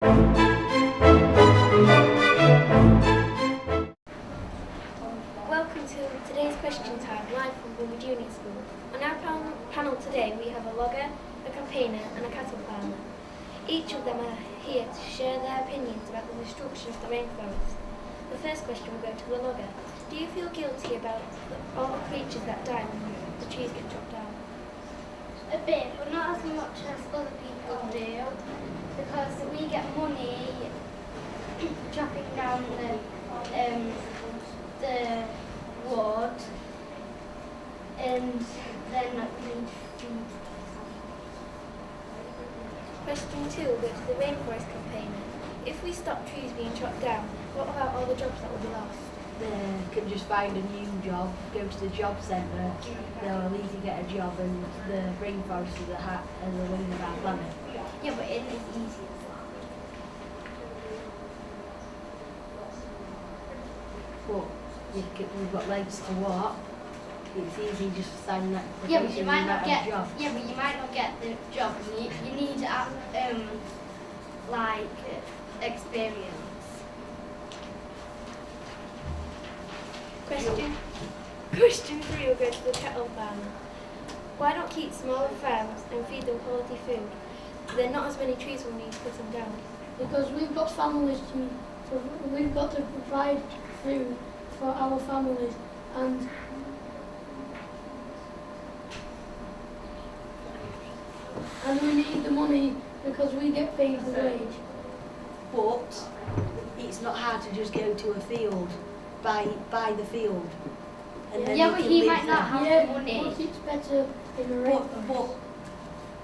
Welcome to today's question time, live from Boomer Junior School. On our panel today we have a logger, a campaigner and a cattle farmer. Each of them are here to share their opinions about the destruction of the rainforest. The first question will go to the logger. Do you feel guilty about all the creatures that die when the trees get chopped down? A bit, but not as much as other people do, because we get money chopping down the wood, and then we need food. Question 2 will go to the rainforest campaigner. If we stop trees being chopped down, what about all the jobs that will be lost? They can just find a new job, go to the job centre, they'll easily get a job, and the rainforest is the wing of our planet. Yeah, but it is easier. But we've got legs to walk, it's easy just to stand next to the Yeah, but person you might who not might get. have a job. Yeah, but you might not get the job. You need experience. Question 3 will go to the cattle farmer. Why not keep smaller farms and feed them quality food? There are not as many trees will need to cut them down. Because we've got families we've got to provide food for our families, and we need the money because we get paid a wage. But it's not hard to just go to a field, buy the field. And then Yeah, you but can he live might not there. have the money. But it's better in a rainforest. But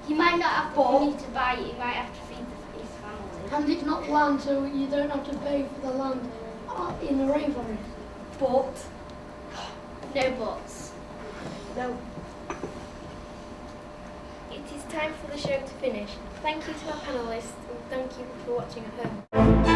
He might not have the money to buy it. He might have to feed his family. And it's not land, so you don't have to pay for the land in the rainforest. but No buts. no. It is time for the show to finish. Thank you to our panellists and thank you for watching at home.